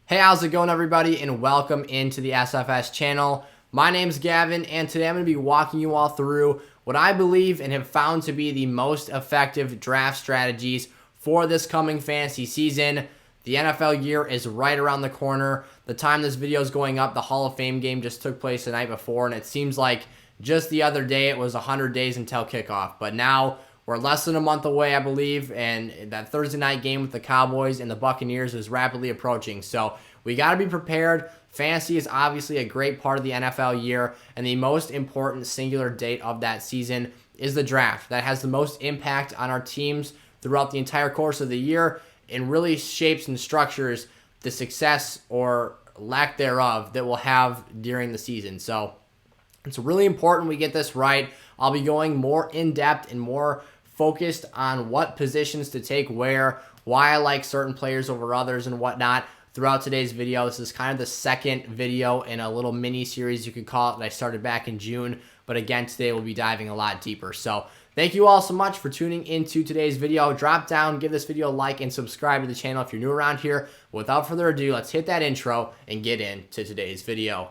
Hey, how's it going, everybody, and welcome into the SFS channel. My name's Gavin, and today I'm going to be walking you all through what I believe and have found to be the most effective draft strategies for this coming fantasy season. The NFL year is right around the corner. The time this video is going up, the Hall of Fame game just took place the night before, and it seems like just the other day it was 100 days until kickoff. But now we're less than a month away, I believe, and that Thursday night game with the Cowboys and the Buccaneers is rapidly approaching. So we got to be prepared. Fantasy is obviously a great part of the NFL year, and the most important singular date of that season is the draft. That has the most impact on our teams throughout the entire course of the year and really shapes and structures the success or lack thereof that we'll have during the season. So it's really important we get this right. I'll be going more in-depth and more focused on what positions to take where, why I like certain players over others and whatnot throughout today's video. This is kind of the second video in a little mini series, you could call it, that I started back in June. But again, today we'll be diving a lot deeper. So thank you all so much for tuning into today's video. Drop down, give this video a like, and subscribe to the channel if you're new around here. Without further ado, let's hit that intro and get into today's video.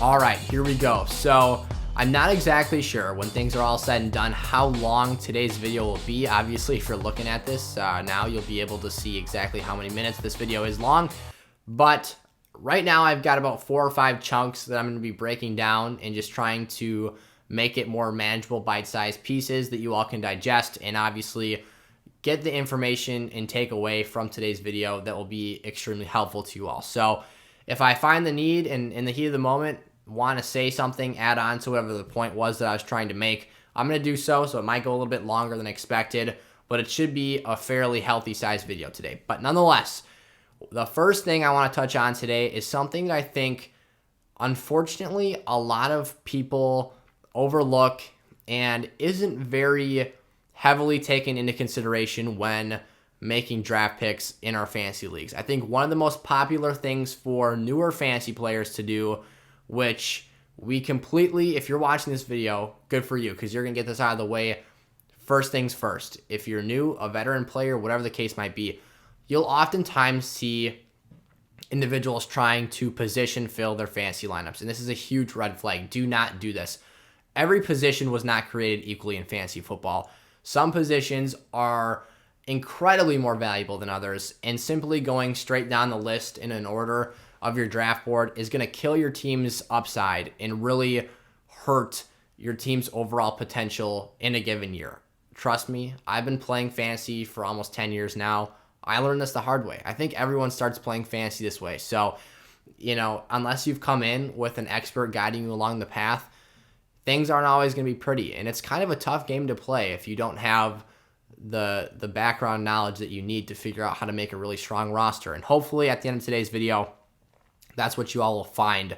All right, here we go. So I'm not exactly sure, when things are all said and done, how long today's video will be. Obviously, if you're looking at this now, you'll be able to see exactly how many minutes this video is long. But right now, I've got about 4 or 5 chunks that I'm going to be breaking down and just trying to make it more manageable, bite-sized pieces that you all can digest and obviously get the information and take away from today's video that will be extremely helpful to you all. So if I find the need and in the heat of the moment, want to say something, add on to whatever the point was that I was trying to make, I'm going to do so. So it might go a little bit longer than expected, but it should be a fairly healthy sized video today. But nonetheless, the first thing I want to touch on today is something that I think, unfortunately, a lot of people overlook and isn't very heavily taken into consideration when making draft picks in our fantasy leagues. I think one of the most popular things for newer fantasy players to do, which we completely, if you're watching this video, good for you, because you're going to get this out of the way first things first. If you're new, a veteran player, whatever the case might be, you'll oftentimes see individuals trying to position fill their fantasy lineups, and this is a huge red flag. Do not do this. Every position was not created equally in fantasy football. Some positions are incredibly more valuable than others, and simply going straight down the list in an order of your draft board is going to kill your team's upside and really hurt your team's overall potential in a given year. Trust me, I've been playing fantasy for almost 10 years now. I learned this the hard way. I think everyone starts playing fantasy this way. So, unless you've come in with an expert guiding you along the path, things aren't always going to be pretty. And it's kind of a tough game to play if you don't have the background knowledge that you need to figure out how to make a really strong roster. And hopefully at the end of today's video, that's what you all will find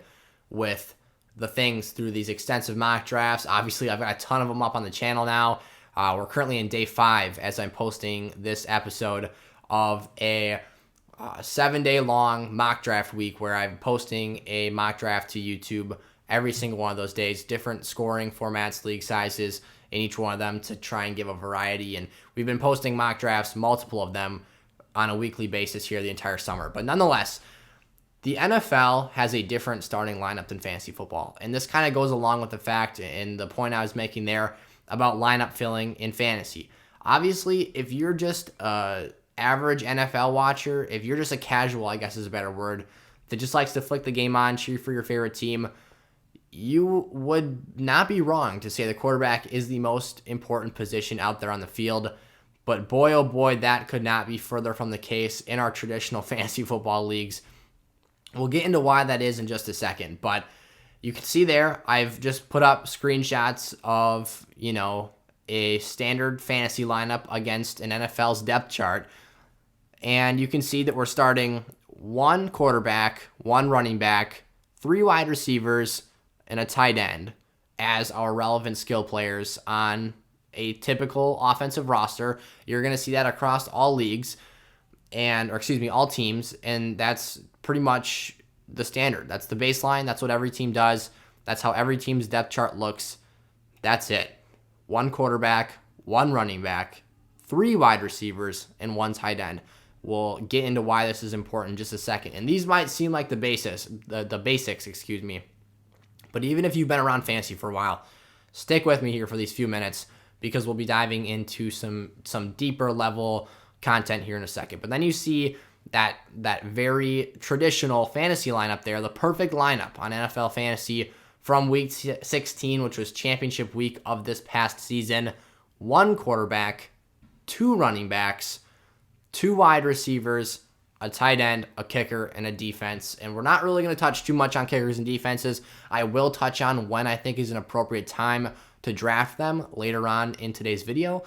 with the things through these extensive mock drafts. Obviously, I've got a ton of them up on the channel now. We're currently in day 5 as I'm posting this episode of a 7-day long mock draft week where I'm posting a mock draft to YouTube every single one of those days, different scoring formats, league sizes in each one of them to try and give a variety. And we've been posting mock drafts, multiple of them, on a weekly basis here the entire summer. But nonetheless, the NFL has a different starting lineup than fantasy football. And this kind of goes along with the fact and the point I was making there about lineup filling in fantasy. Obviously, if you're just an average NFL watcher, if you're just a casual, I guess is a better word, that just likes to flick the game on, cheer for your favorite team, you would not be wrong to say the quarterback is the most important position out there on the field. But boy, oh boy, that could not be further from the case in our traditional fantasy football leagues. We'll get into why that is in just a second, but you can see there, I've just put up screenshots of, a standard fantasy lineup against an NFL's depth chart, and you can see that we're starting 1 quarterback, 1 running back, 3 wide receivers, and a tight end as our relevant skill players on a typical offensive roster. You're going to see that across all leagues, all teams, and that's pretty much the standard. That's the baseline. That's what every team does. That's how every team's depth chart looks. That's it. 1 quarterback, 1 running back, 3 wide receivers, and 1 tight end. We'll get into why this is important in just a second. And these might seem like the basics, But even if you've been around fantasy for a while, stick with me here for these few minutes because we'll be diving into some deeper level content here in a second. But then you see that very traditional fantasy lineup there, the perfect lineup on NFL Fantasy from week 16, which was championship week of this past season. 1 quarterback, 2 running backs, 2 wide receivers, a tight end, a kicker, and a defense. And we're not really going to touch too much on kickers and defenses. I will touch on when I think is an appropriate time to draft them later on in today's video.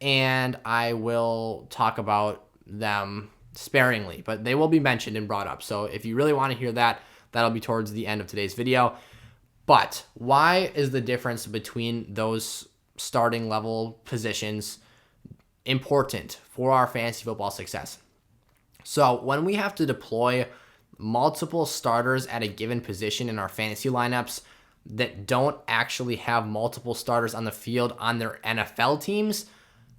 And I will talk about them sparingly, but they will be mentioned and brought up. So if you really want to hear that, that'll be towards the end of today's video. But why is the difference between those starting level positions important for our fantasy football success? So when we have to deploy multiple starters at a given position in our fantasy lineups that don't actually have multiple starters on the field on their NFL teams,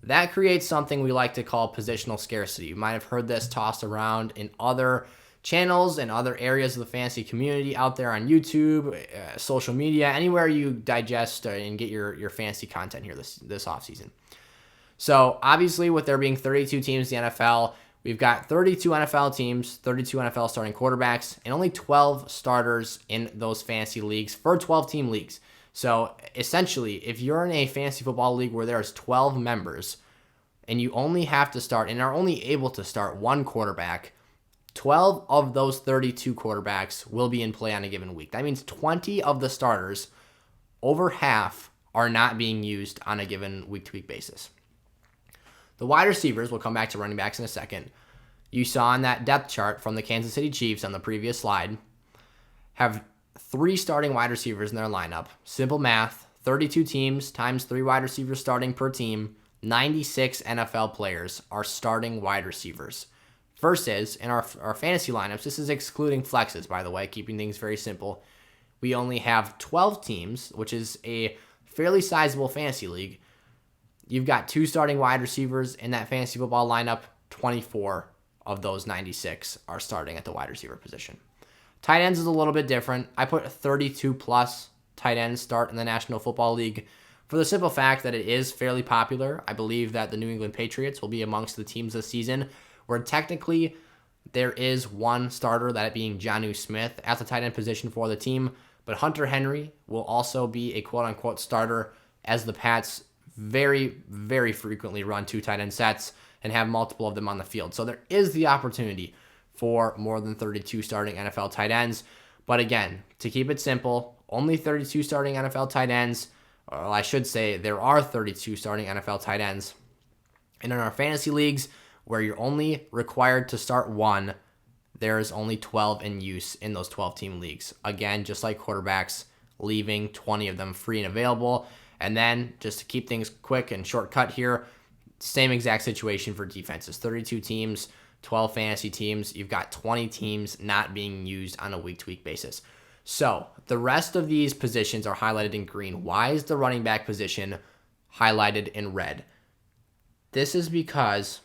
that creates something we like to call positional scarcity. You might have heard this tossed around in other channels and other areas of the fantasy community out there on YouTube, social media, anywhere you digest and get your fantasy content here this offseason. So obviously with there being 32 teams in the NFL, we've got 32 NFL teams, 32 NFL starting quarterbacks, and only 12 starters in those fantasy leagues for 12-team leagues. So essentially, if you're in a fantasy football league where there's 12 members and you only have to start and are only able to start 1 quarterback, 12 of those 32 quarterbacks will be in play on a given week. That means 20 of the starters, over half, are not being used on a given week-to-week basis. The wide receivers, we'll come back to running backs in a second. You saw on that depth chart from the Kansas City Chiefs on the previous slide, have 3 starting wide receivers in their lineup. Simple math, 32 teams times 3 wide receivers starting per team, 96 NFL players are starting wide receivers. Versus, in our fantasy lineups, this is excluding flexes, by the way, keeping things very simple. We only have 12 teams, which is a fairly sizable fantasy league. You've got 2 starting wide receivers in that fantasy football lineup. 24 of those 96 are starting at the wide receiver position. Tight ends is a little bit different. I put 32 plus tight ends start in the National Football League for the simple fact that it is fairly popular. I believe that the New England Patriots will be amongst the teams this season where technically there is 1 starter, that being Jonnu Smith, at the tight end position for the team. But Hunter Henry will also be a quote-unquote starter as the Pats very, very frequently run 2 tight end sets and have multiple of them on the field. So there is the opportunity for more than 32 starting NFL tight ends. But again, to keep it simple, only 32 starting NFL tight ends. Well, I should say there are 32 starting NFL tight ends. And in our fantasy leagues, where you're only required to start 1, there is only 12 in use in those 12-team leagues. Again, just like quarterbacks, leaving 20 of them free and available. And then, just to keep things quick and shortcut here, same exact situation for defenses. 32 teams, 12 fantasy teams. You've got 20 teams not being used on a week-to-week basis. So, the rest of these positions are highlighted in green. Why is the running back position highlighted in red? This is because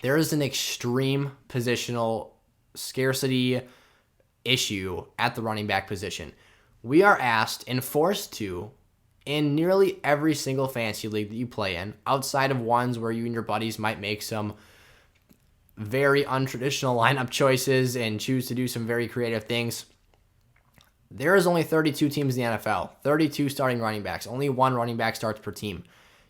there is an extreme positional scarcity issue at the running back position. We are asked and forced to, in nearly every single fantasy league that you play in, outside of ones where you and your buddies might make some very untraditional lineup choices and choose to do some very creative things, there is only 32 teams in the NFL, 32 starting running backs, only 1 running back starts per team.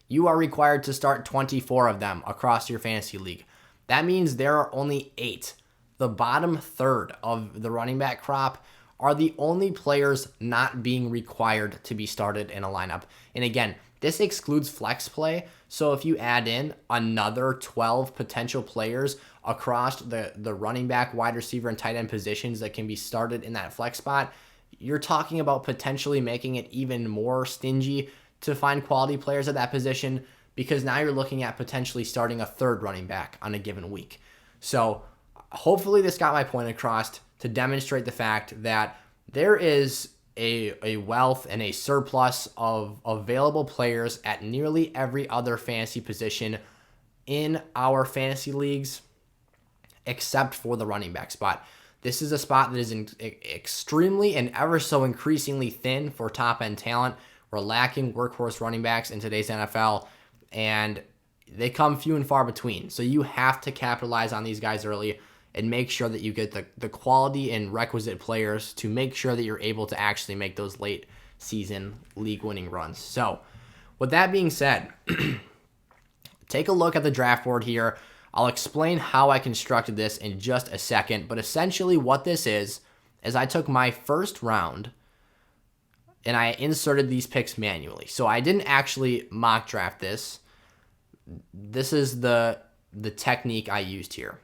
You are required to start 24 of them across your fantasy league. That means there are only 8. The bottom third of the running back crop are the only players not being required to be started in a lineup. And again, this excludes flex play. So if you add in another 12 potential players across the running back, wide receiver, and tight end positions that can be started in that flex spot, you're talking about potentially making it even more stingy to find quality players at that position, because now you're looking at potentially starting a 3rd running back on a given week. So hopefully this got my point across to demonstrate the fact that there is a wealth and a surplus of available players at nearly every other fantasy position in our fantasy leagues, except for the running back spot. This is a spot that is extremely and ever so increasingly thin for top-end talent. We're lacking workhorse running backs in today's NFL, and they come few and far between. So you have to capitalize on these guys early and make sure that you get the quality and requisite players to make sure that you're able to actually make those late season league-winning runs. So with that being said, take a look at the draft board here. I'll explain how I constructed this in just a second, but essentially what this is I took my first round and I inserted these picks manually. So I didn't actually mock draft this. This is the technique I used here.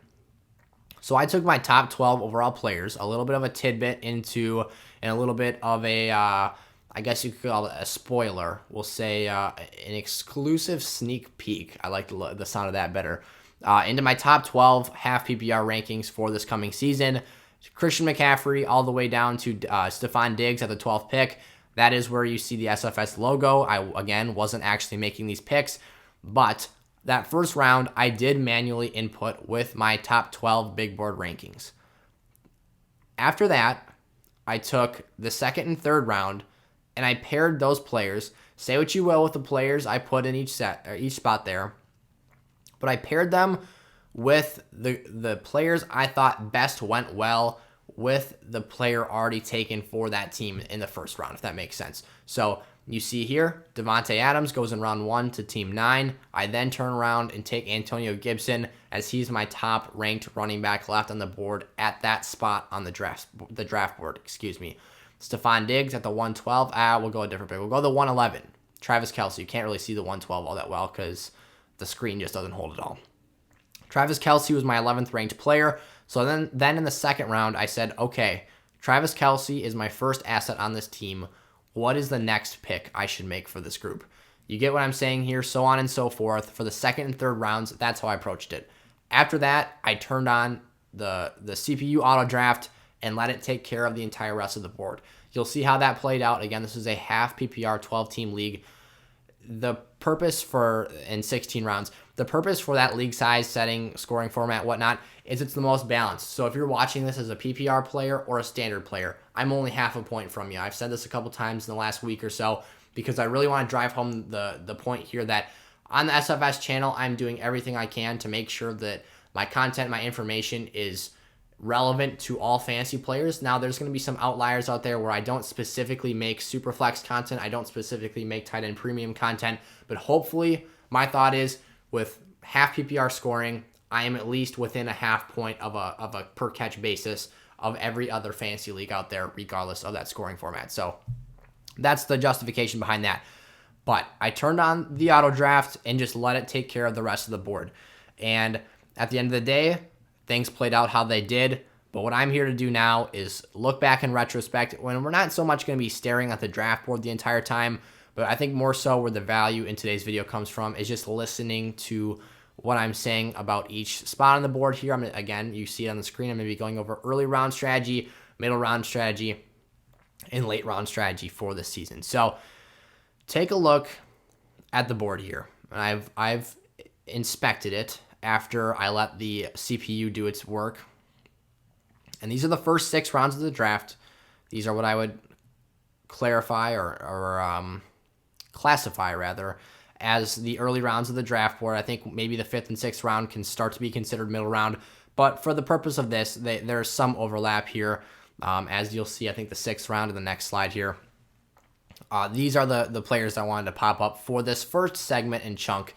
So I took my top 12 overall players, a little bit of a tidbit into, and a little bit of a, I guess you could call it a spoiler. We'll say an exclusive sneak peek. I like the sound of that better. Into my top 12 half PPR rankings for this coming season. Christian McCaffrey all the way down to Stephon Diggs at the 12th pick. That is where you see the SFS logo. I, again, wasn't actually making these picks, but that first round I did manually input with my top 12 big board rankings. After that, I took the second and third round and I paired those players. Say what you will with the players I put in each spot there, but I paired them with the players I thought best went well with the player already taken for that team in the first round, if that makes sense. So you see here, Devontae Adams goes in round 1 to team 9. I then turn around and take Antonio Gibson as he's my top ranked running back left on the board at that spot on the draft board. Stephon Diggs at the 112. We'll go a different pick. We'll go the 111. Travis Kelce. You can't really see the 112 all that well because the screen just doesn't hold it all. Travis Kelce was my 11th ranked player. So then in the second round, I said, okay, Travis Kelce is my first asset on this team. What is the next pick I should make for this group? You get what I'm saying here, so on and so forth. For the second and third rounds, that's how I approached it. After that, I turned on the CPU auto draft and let it take care of the entire rest of the board. You'll see how that played out. Again, this is a half PPR 12-team league. The purpose in 16 rounds, the purpose for that league size setting, scoring format, whatnot, is it's the most balanced. So if you're watching this as a PPR player or a standard player, I'm only half a point from you. I've said this a couple times in the last week or so because I really want to drive home the point here that on the SFS channel, I'm doing everything I can to make sure that my content, my information is relevant to all fantasy players. Now, there's going to be some outliers out there where I don't specifically make Superflex content. I don't specifically make tight end premium content, but hopefully my thought is with half PPR scoring, I am at least within a half point of a per catch basis of every other fantasy league out there, regardless of that scoring format. So that's the justification behind that. But I turned on the auto draft and just let it take care of the rest of the board. And at the end of the day, things played out how they did. But what I'm here to do now is look back in retrospect when we're not so much going to be staring at the draft board the entire time, but I think more so where the value in today's video comes from is just listening to what I'm saying about each spot on the board here. Again, you see it on the screen. I'm going to be going over early round strategy, middle round strategy, and late round strategy for this season. So take a look at the board here. I've inspected it after I let the CPU do its work. And these are the first 6 rounds of the draft. These are what I would clarify or classify rather as the early rounds of the draft board. I think maybe the 5th and 6th round can start to be considered middle round. But for the purpose of this, there's some overlap here. As you'll see, I think the 6th round in the next slide here. These are the players I wanted to pop up for this first segment and chunk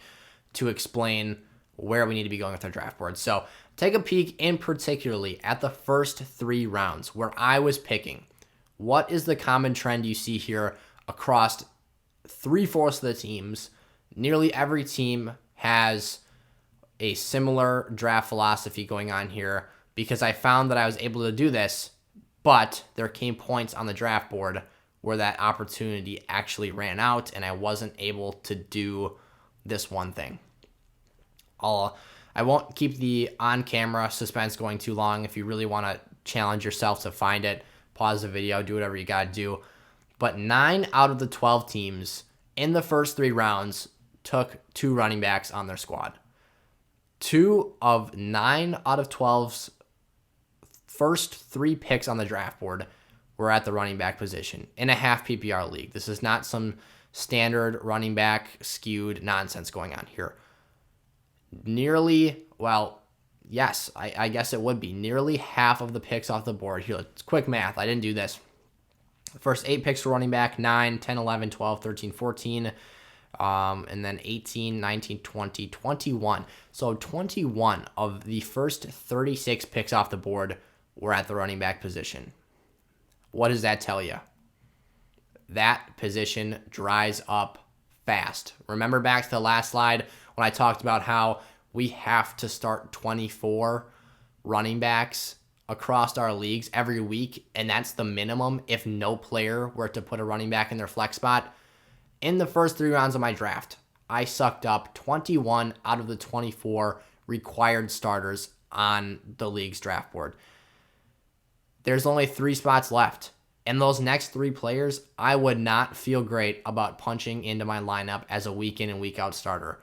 to explain where we need to be going with our draft board. So take a peek in particularly at the first 3 rounds where I was picking. What is the common trend you see here across 3/4 of the teams? Nearly every team has a similar draft philosophy going on here because I found that I was able to do this, but there came points on the draft board where that opportunity actually ran out and I wasn't able to do this one thing. I won't keep the on-camera suspense going too long. If you really want to challenge yourself to find it, pause the video, do whatever you got to do. but 9 out of the 12 teams in the first 3 rounds took 2 running backs on their squad. 2 of 9 out of 12's first 3 picks on the draft board were at the running back position in a half PPR league. This is not some standard running back skewed nonsense going on here. Nearly, well, yes, I guess it would be nearly half of the picks off the board. Here, it's quick math. I didn't do this. The first 8 picks for running back, 9, 10, 11, 12, 13, 14, and then 18, 19, 20, 21. So 21 of the first 36 picks off the board were at the running back position. What does that tell you? That position dries up fast. Remember back to the last slide when I talked about how we have to start 24 running backs across our leagues every week, and that's the minimum if no player were to put a running back in their flex spot. In the first 3 rounds of my draft, I sucked up 21 out of the 24 required starters on the league's draft board. There's only 3 spots left. And those next 3 players, I would not feel great about punching into my lineup as a week in and week out starter.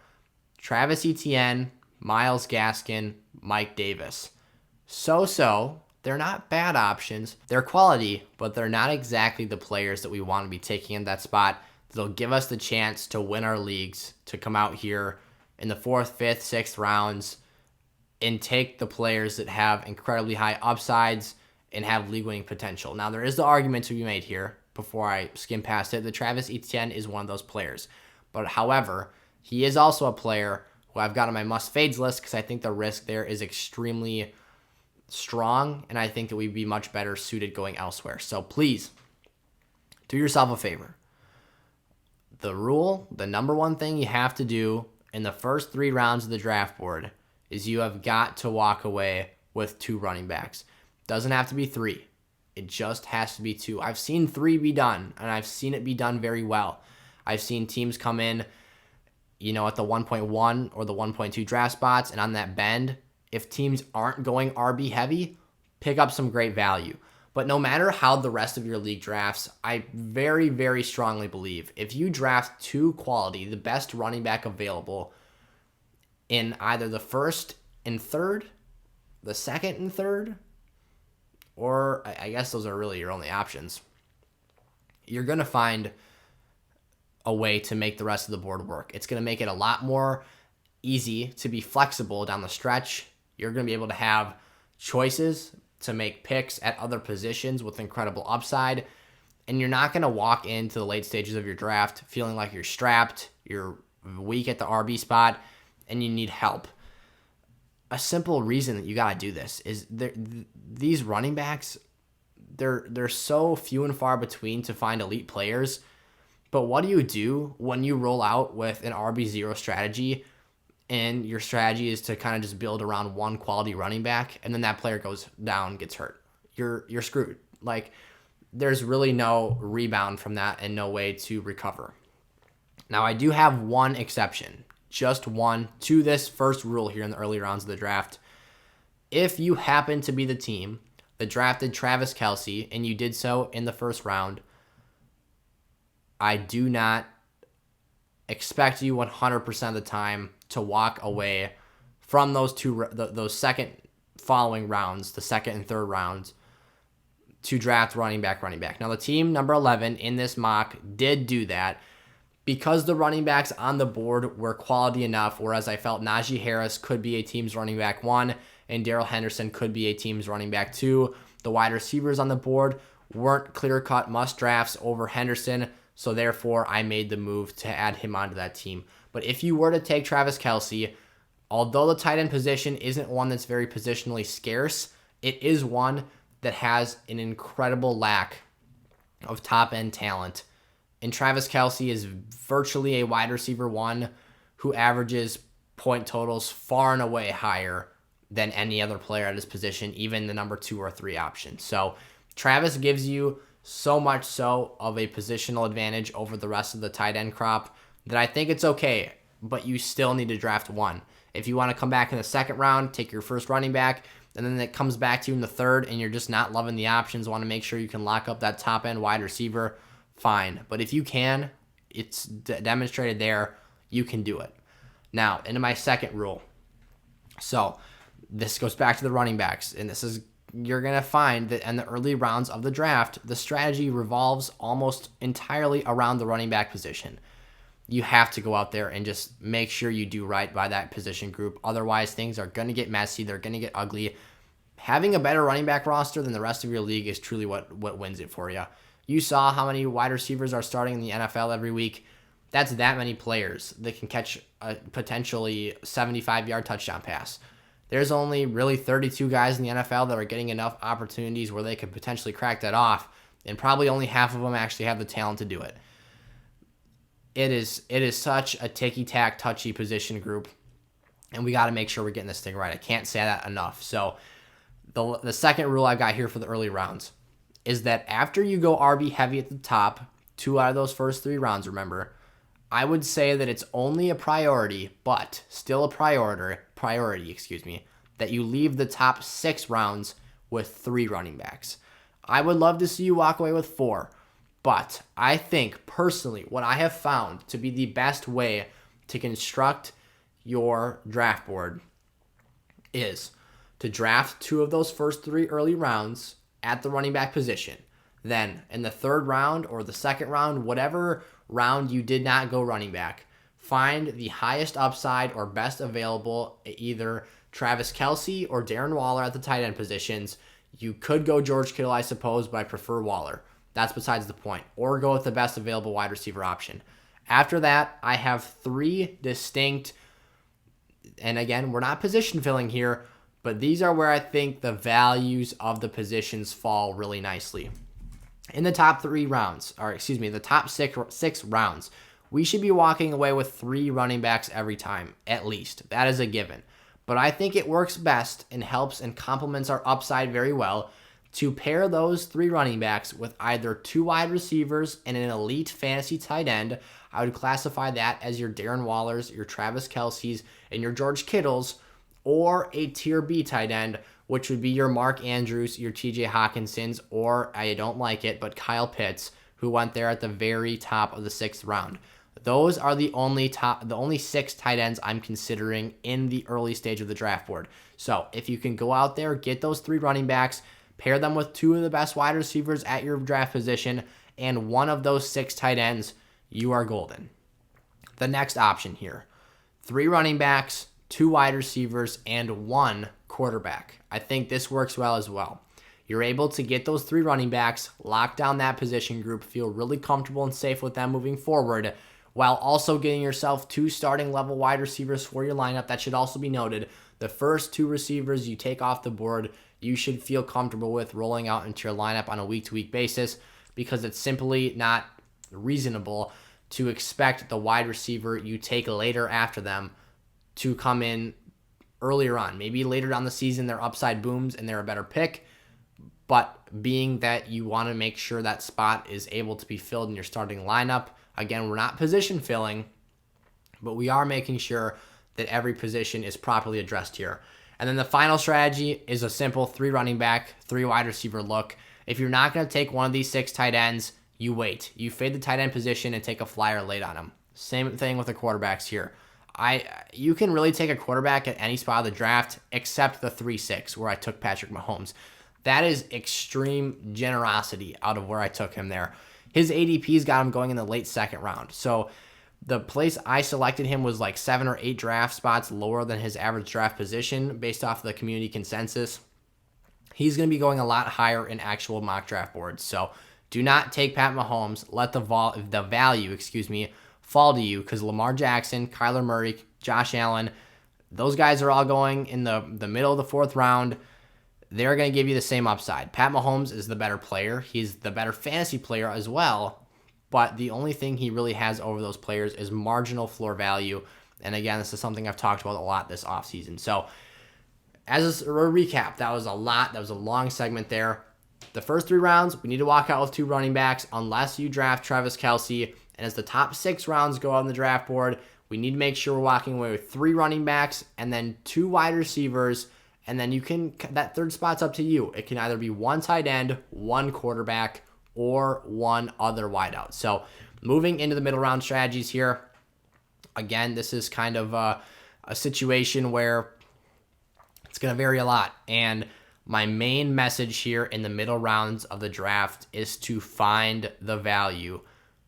Travis Etienne, Myles Gaskin, Mike Davis. So, they're not bad options. They're quality, but they're not exactly the players that we want to be taking in that spot. They'll give us the chance to win our leagues, to come out here in the 4th, 5th, 6th rounds and take the players that have incredibly high upsides and have league-winning potential. Now, there is the argument to be made here, before I skim past it, that Travis Etienne is one of those players. But however, he is also a player who I've got on my must-fades list because I think the risk there is extremely strong, and I think that we'd be much better suited going elsewhere. So please, do yourself a favor. The number one thing you have to do in the first 3 rounds of the draft board is you have got to walk away with 2 running backs. Doesn't have to be 3. It just has to be 2. I've seen 3 be done, and I've seen it be done very well. I've seen teams come in, at the 1.1 or the 1.2 draft spots, and on that bend, if teams aren't going RB heavy, pick up some great value. But no matter how the rest of your league drafts, I very, very strongly believe if you draft 2 quality, the best running back available in either the 1st and 3rd, the 2nd and 3rd, or I guess those are really your only options, you're going to find a way to make the rest of the board work. It's going to make it a lot more easy to be flexible down the stretch. You're going to be able to have choices to make picks at other positions with incredible upside, and you're not going to walk into the late stages of your draft feeling like you're strapped, you're weak at the RB spot, and you need help. A simple reason that you got to do this is these running backs, they're so few and far between to find elite players. But what do you do when you roll out with an RB0 strategy and your strategy is to kind of just build around one quality running back and then that player goes down, gets hurt? You're screwed. Like, there's really no rebound from that and no way to recover. Now, I do have one exception. Just one to this first rule here in the early rounds of the draft. If you happen to be the team that drafted Travis Kelce and you did so in the first round, I do not expect you 100% of the time to walk away from those second following rounds, the 2nd and 3rd rounds, to draft running back. Now, the team number 11 in this mock did do that, because the running backs on the board were quality enough, whereas I felt Najee Harris could be a team's running back 1 and Darrell Henderson could be a team's running back 2. The wide receivers on the board weren't clear-cut must-drafts over Henderson, so therefore I made the move to add him onto that team. But if you were to take Travis Kelce, although the tight end position isn't one that's very positionally scarce, it is one that has an incredible lack of top-end talent. And Travis Kelce is virtually a wide receiver 1 who averages point totals far and away higher than any other player at his position, even the number 2 or 3 option. So Travis gives you so much so of a positional advantage over the rest of the tight end crop that I think it's okay, but you still need to draft 1. If you want to come back in the 2nd round, take your first running back, and then it comes back to you in the 3rd and you're just not loving the options, want to make sure you can lock up that top end wide receiver, fine. But if you can, it's demonstrated there, you can do it. Now, into my second rule. So this goes back to the running backs, and this is, you're going to find that in the early rounds of the draft, the strategy revolves almost entirely around the running back position. You have to go out there and just make sure you do right by that position group. Otherwise, things are going to get messy. They're going to get ugly. Having a better running back roster than the rest of your league is truly what wins it for you. You saw how many wide receivers are starting in the NFL every week. That's that many players that can catch a potentially 75-yard touchdown pass. There's only really 32 guys in the NFL that are getting enough opportunities where they could potentially crack that off, and probably only half of them actually have the talent to do it. It is such a ticky-tack, touchy position group, and we got to make sure we're getting this thing right. I can't say that enough. So the second rule I've got here for the early rounds is that after you go RB heavy at the top, 2 out of those first 3 rounds, remember, I would say that it's only a priority, but still a priority, that you leave the top 6 rounds with 3 running backs. I would love to see you walk away with 4, but I think personally what I have found to be the best way to construct your draft board is to draft 2 of those first 3 early rounds at the running back position. Then in the 3rd round or the 2nd round, whatever round you did not go running back, find the highest upside or best available, either Travis Kelce or Darren Waller at the tight end positions. You could go George Kittle, I suppose, but I prefer Waller. That's besides the point. Or go with the best available wide receiver option. After that, I have 3 distinct, and again, we're not position filling here, but these are where I think the values of the positions fall really nicely. In the top 3 rounds, the top 6 rounds, we should be walking away with 3 running backs every time, at least. That is a given. But I think it works best and helps and complements our upside very well to pair those 3 running backs with either 2 wide receivers and an elite fantasy tight end. I would classify that as your Darren Wallers, your Travis Kelce's, and your George Kittles, or a tier B tight end, which would be your Mark Andrews, your TJ Hawkinsons, or, I don't like it, but Kyle Pitts, who went there at the very top of the 6th round. Those are the only 6 tight ends I'm considering in the early stage of the draft board. So if you can go out there, get those 3 running backs, pair them with 2 of the best wide receivers at your draft position, and 1 of those 6 tight ends, you are golden. The next option here, 3 running backs, 2 wide receivers, and 1 quarterback. I think this works well as well. You're able to get those 3 running backs, lock down that position group, feel really comfortable and safe with them moving forward, while also getting yourself 2 starting level wide receivers for your lineup. That should also be noted. The first 2 receivers you take off the board, you should feel comfortable with rolling out into your lineup on a week-to-week basis, because it's simply not reasonable to expect the wide receiver you take later after them to come in earlier on. Maybe later down the season their upside booms and they're a better pick, but being that you want to make sure that spot is able to be filled in your starting lineup, again, we're not position filling, but we are making sure that every position is properly addressed here. And then the final strategy is a simple 3 running back, 3 wide receiver look. If you're not going to take one of these 6 tight ends, you wait. You fade the tight end position and take a flyer late on them. Same thing with the quarterbacks here. You can really take a quarterback at any spot of the draft except the 3-6 where I took Patrick Mahomes. That is extreme generosity out of where I took him there. His ADP's got him going in the late 2nd round. So the place I selected him was like 7 or 8 draft spots lower than his average draft position based off of the community consensus. He's going to be going a lot higher in actual mock draft boards. So do not take Pat Mahomes. Let the value fall to you, because Lamar Jackson, Kyler Murray, Josh Allen, those guys are all going in the middle of the 4th round. They're going to give you the same upside. Pat Mahomes is the better player. He's the better fantasy player as well. But the only thing he really has over those players is marginal floor value. And again, this is something I've talked about a lot this offseason. So as a recap, that was a lot. That was a long segment there. The first 3 rounds, we need to walk out with 2 running backs unless you draft Travis Kelce. And as the top 6 rounds go on the draft board, we need to make sure we're walking away with 3 running backs and then 2 wide receivers. And then that 3rd spot's up to you. It can either be 1 tight end, 1 quarterback, or one other wideout. So moving into the middle round strategies here, again, this is kind of a situation where it's going to vary a lot. And my main message here in the middle rounds of the draft is to find the value.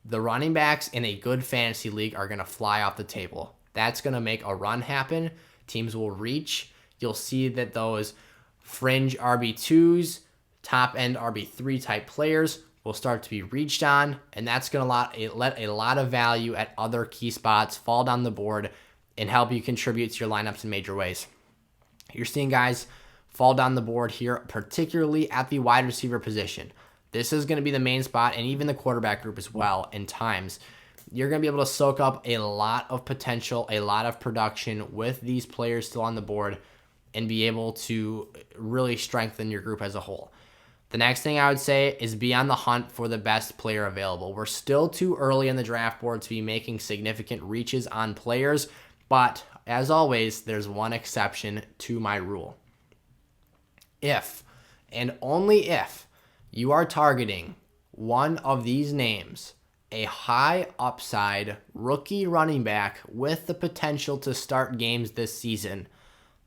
The running backs in a good fantasy league are going to fly off the table. That's going to make a run happen. Teams will reach. You'll see that those fringe RB2s, top end RB3 type players will start to be reached on, and that's going to let a lot of value at other key spots fall down the board and help you contribute to your lineups in major ways. You're seeing guys fall down the board here, particularly at the wide receiver position. This is going to be the main spot, and even the quarterback group as well in times. You're going to be able to soak up a lot of potential, a lot of production with these players still on the board and be able to really strengthen your group as a whole. The next thing I would say is be on the hunt for the best player available. We're still too early in the draft board to be making significant reaches on players, but as always, there's one exception to my rule. If, and only if, you are targeting one of these names, a high upside rookie running back with the potential to start games this season,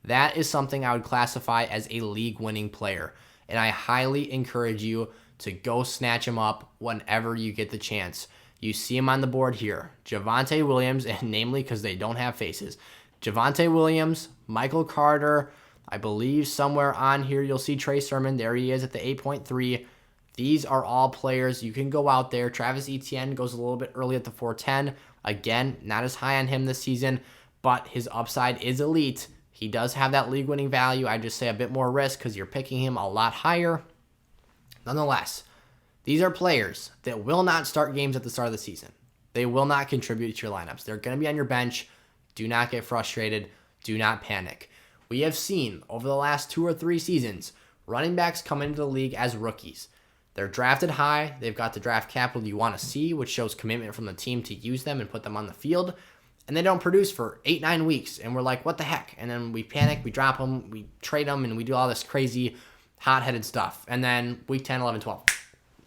that is something I would classify as a league-winning player. And I highly encourage you to go snatch him up whenever you get the chance. You see him on the board here. Javonte Williams, and namely because they don't have faces. Javonte Williams, Michael Carter, I believe somewhere on here you'll see Trey Sermon. There he is at the 8.3. These are all players you can go out there. Travis Etienne goes a little bit early at the 410. Again, not as high on him this season, but his upside is elite. He does have that league-winning value. I just say a bit more risk because you're picking him a lot higher. Nonetheless, these are players that will not start games at the start of the season. They will not contribute to your lineups. They're going to be on your bench. Do not get frustrated. Do not panic. We have seen over the last 2 or 3 seasons, running backs come into the league as rookies. They're drafted high. They've got the draft capital you want to see, which shows commitment from the team to use them and put them on the field. And they don't produce for 8-9 weeks. And we're like, what the heck? And then we panic, we drop them, we trade them, and we do all this crazy hot-headed stuff. And then week 10, 11, 12,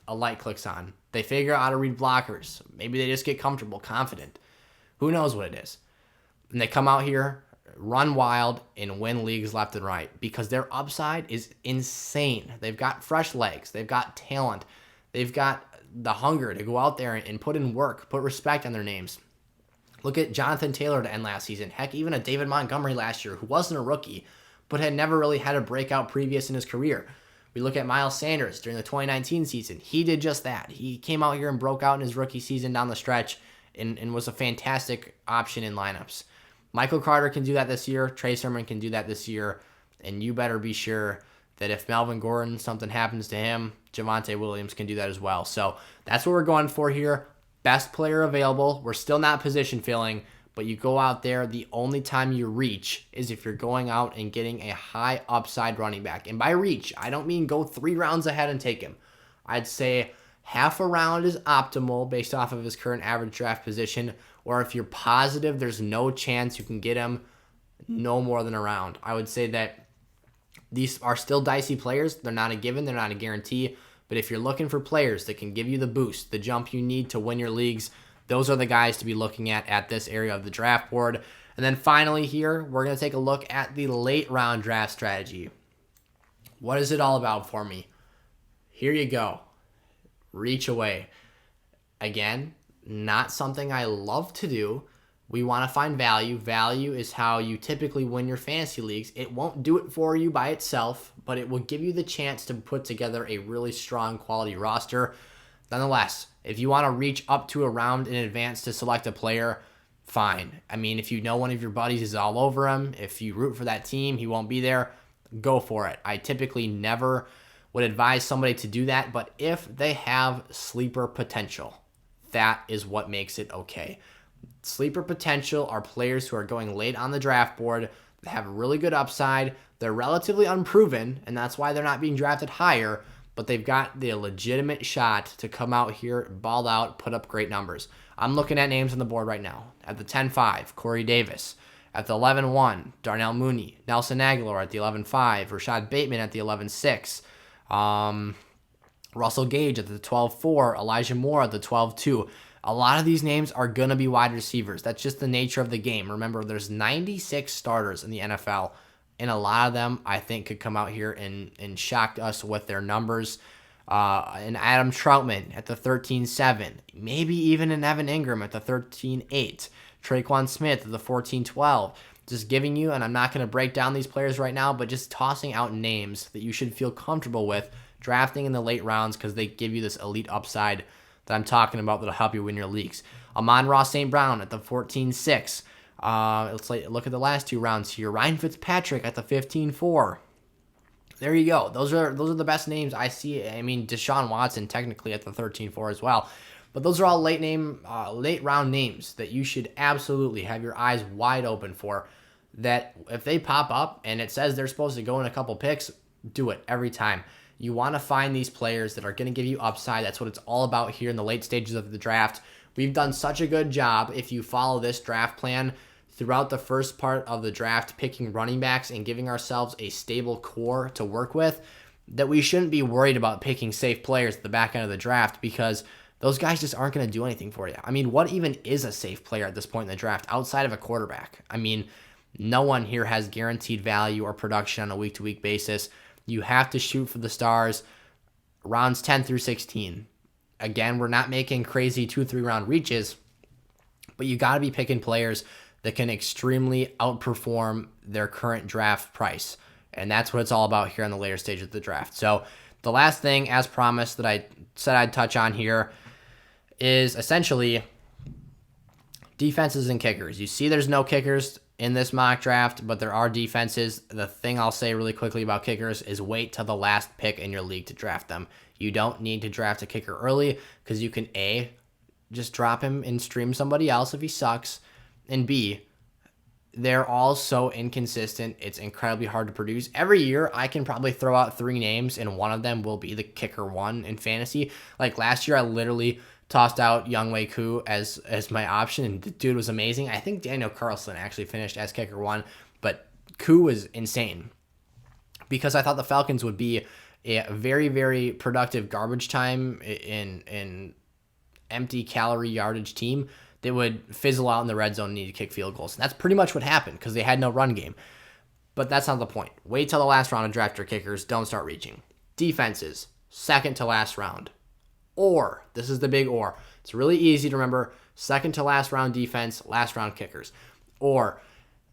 a light clicks on. They figure out how to read blockers. Maybe they just get comfortable, confident. Who knows what it is? And they come out here, run wild, and win leagues left and right because their upside is insane. They've got fresh legs. They've got talent. They've got the hunger to go out there and put in work, put respect on their names. Look at Jonathan Taylor to end last season. Heck, even a David Montgomery last year who wasn't a rookie, but had never really had a breakout previous in his career. We look at Miles Sanders during the 2019 season. He did just that. He came out here and broke out in his rookie season down the stretch and was a fantastic option in lineups. Michael Carter can do that this year. Trey Sermon can do that this year. And you better be sure that if Melvin Gordon, something happens to him, Javonte Williams can do that as well. So that's what we're going for here. Best player available. We're still not position filling, but you go out there. The only time you reach is if you're going out and getting a high upside running back. And by reach, I don't mean go 3 rounds ahead and take him. I'd say half a round is optimal based off of his current average draft position. Or if you're positive there's no chance you can get him, no more than a round. I would say that these are still dicey players. They're not a given. They're not a guarantee. But if you're looking for players that can give you the boost, the jump you need to win your leagues, those are the guys to be looking at this area of the draft board. And then finally here, we're going to take a look at the late round draft strategy. What is it all about for me? Here you go. Reach away. Again, not something I love to do. We want to find value. Value is how you typically win your fantasy leagues. It won't do it for you by itself, but it will give you the chance to put together a really strong quality roster. Nonetheless, if you want to reach up to a round in advance to select a player, fine. I mean, if you know one of your buddies is all over him, if you root for that team, he won't be there, go for it. I typically never would advise somebody to do that, but if they have sleeper potential, that is what makes it okay. Sleeper potential are players who are going late on the draft board. They have really good upside. They're relatively unproven, and that's why they're not being drafted higher, but they've got the legitimate shot to come out here, ball out, put up great numbers. I'm looking at names on the board right now. At the 10-5, Corey Davis. At the 11-1, Darnell Mooney. Nelson Aguilar at the 11-5. Rashad Bateman at the 11-6. Russell Gage at the 12-4, Elijah Moore at the 12-2. A lot of these names are going to be wide receivers. That's just the nature of the game. Remember, there's 96 starters in the NFL, and a lot of them, I think, could come out here and shock us with their numbers. And Adam Troutman at the 13-7. Maybe even an Evan Ingram at the 13-8. Traquan Smith at the 14-12. Just giving you, and I'm not going to break down these players right now, but just tossing out names that you should feel comfortable with drafting in the late rounds because they give you this elite upside that I'm talking about that'll help you win your leagues. Amon-Ra St. Brown at the 14-6. Let's look at the last two rounds here. Ryan Fitzpatrick at the 15-4. There you go. Those are the best names I see. I mean, Deshaun Watson technically at the 13-4 as well. But those are all late round names that you should absolutely have your eyes wide open for. That if they pop up and it says they're supposed to go in a couple picks, do it every time. You want to find these players that are going to give you upside. That's what it's all about here in the late stages of the draft. We've done such a good job, if you follow this draft plan, throughout the first part of the draft, picking running backs and giving ourselves a stable core to work with, that we shouldn't be worried about picking safe players at the back end of the draft because those guys just aren't going to do anything for you. I mean, what even is a safe player at this point in the draft outside of a quarterback? I mean, no one here has guaranteed value or production on a week-to-week basis. You have to shoot for the stars. Rounds 10 through 16. Again, we're not making crazy 2-3 round reaches, but you got to be picking players that can extremely outperform their current draft price. And that's what it's all about here in the later stage of the draft. So the last thing, as promised, that I said I'd touch on here is essentially defenses and kickers. You see there's no kickers in this mock draft, but there are defenses. The thing I'll say really quickly about kickers is wait till the last pick in your league to draft them. You don't need to draft a kicker early because you can A, just drop him and stream somebody else if he sucks, and B, they're all so inconsistent. It's incredibly hard to produce. Every year, I can probably throw out 3 names, and one of them will be the kicker one in fantasy. Like last year, I literally tossed out Younghoe Koo as my option, and the dude was amazing. I think Daniel Carlson actually finished as kicker one, but Koo was insane because I thought the Falcons would be a very, very productive garbage time in empty calorie yardage team that would fizzle out in the red zone and need to kick field goals. And that's pretty much what happened because they had no run game. But that's not the point. Wait till the last round and draft your kickers. Don't start reaching. Defenses, second to last round. Or, this is the big or. It's really easy to remember. Second to last round defense, last round kickers. Or,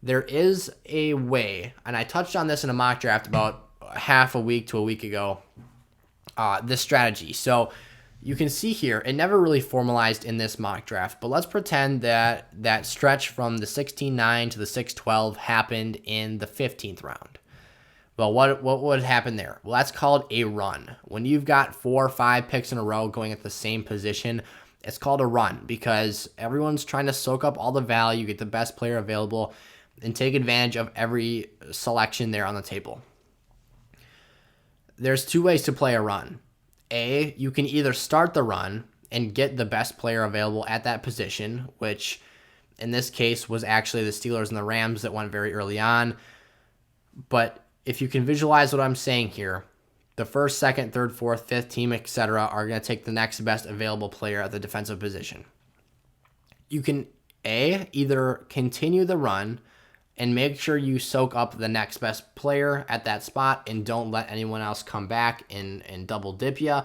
there is a way, and I touched on this in a mock draft about half a week to a week ago, this strategy. So, you can see here, it never really formalized in this mock draft, but let's pretend that that stretch from the 16-9 to the 6-12 happened in the 15th round. Well, what would happen there? Well, that's called a run. When you've got 4 or 5 picks in a row going at the same position, it's called a run because everyone's trying to soak up all the value, get the best player available, and take advantage of every selection there on the table. There's 2 ways to play a run. A, you can either start the run and get the best player available at that position, which in this case was actually the Steelers and the Rams that went very early on. But if you can visualize what I'm saying here, the first, second, third, fourth, fifth team, etc., are going to take the next best available player at the defensive position. You can A, either continue the run and make sure you soak up the next best player at that spot and don't let anyone else come back and double dip you.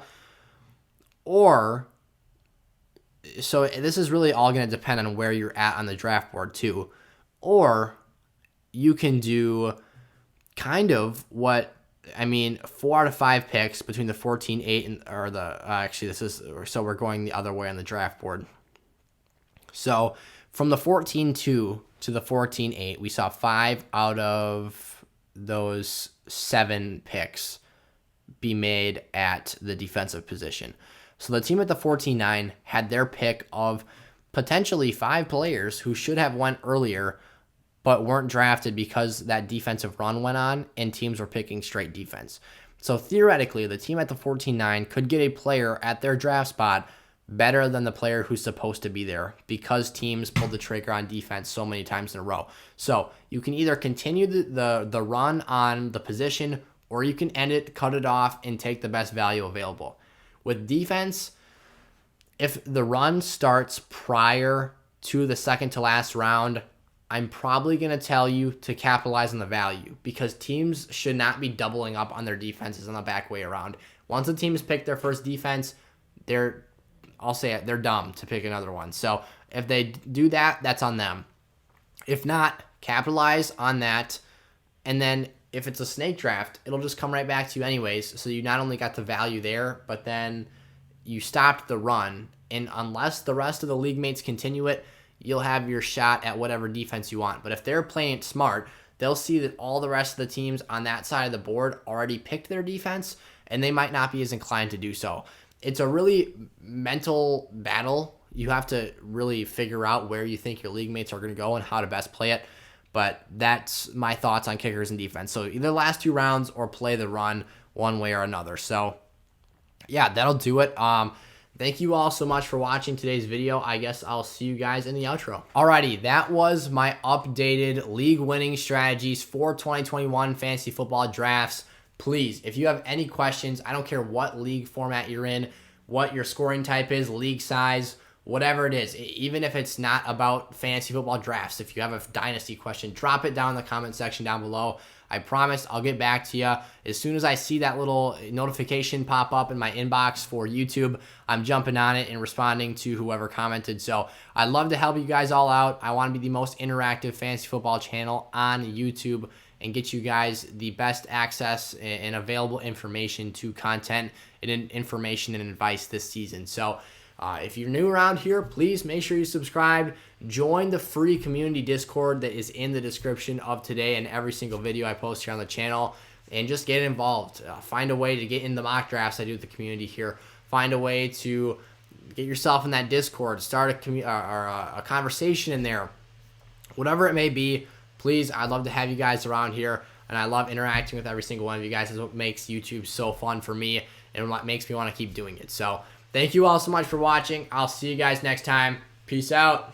Or, so this is really all going to depend on where you're at on the draft board too. Or you can do kind of what, 4 out of 5 picks between the 14-8 and, or the, so we're going the other way on the draft board. So from the 14-2 to the 14-8, we saw 5 out of those 7 picks be made at the defensive position. So the team at the 14-9 had their pick of potentially 5 players who should have went earlier but weren't drafted because that defensive run went on and teams were picking straight defense. So theoretically, the team at the 14-9 could get a player at their draft spot better than the player who's supposed to be there because teams pulled the trigger on defense so many times in a row. So you can either continue the run on the position or you can end it, cut it off, and take the best value available. With defense, if the run starts prior to the second to last round, I'm probably going to tell you to capitalize on the value, because teams should not be doubling up on their defenses on the back way around. Once the teams pick their first defense, I'll say it, they're dumb to pick another one. So if they do that, that's on them. If not, capitalize on that. And then if it's a snake draft, it'll just come right back to you anyways. So you not only got the value there, but then you stopped the run. And unless the rest of the league mates continue it, you'll have your shot at whatever defense you want. But if they're playing it smart, they'll see that all the rest of the teams on that side of the board already picked their defense, and they might not be as inclined to do so. It's a really mental battle. You have to really figure out where you think your league mates are going to go and how to best play it. But that's my thoughts on kickers and defense. So either last 2 rounds or play the run one way or another. So yeah, that'll do it. Thank you all so much for watching today's video. I guess I'll see you guys in the outro. Alrighty, that was my updated league winning strategies for 2021 fantasy football drafts. Please, if you have any questions, I don't care what league format you're in, what your scoring type is, league size, whatever it is, even if it's not about fantasy football drafts, if you have a dynasty question, drop it down in the comment section down below. I promise I'll get back to you. As soon as I see that little notification pop up in my inbox for YouTube, I'm jumping on it and responding to whoever commented. So I'd love to help you guys all out. I want to be the most interactive fantasy football channel on YouTube and get you guys the best access and available information to content and information and advice this season. So if you're new around here, please make sure you subscribe. Join the free community Discord that is in the description of today and every single video I post here on the channel, and just get involved. Find a way to get in the mock drafts I do with the community here. Find a way to get yourself in that Discord. Start a conversation in there. Whatever it may be, please, I'd love to have you guys around here, and I love interacting with every single one of you guys. It's what makes YouTube so fun for me and what makes me want to keep doing it. So thank you all so much for watching. I'll see you guys next time. Peace out.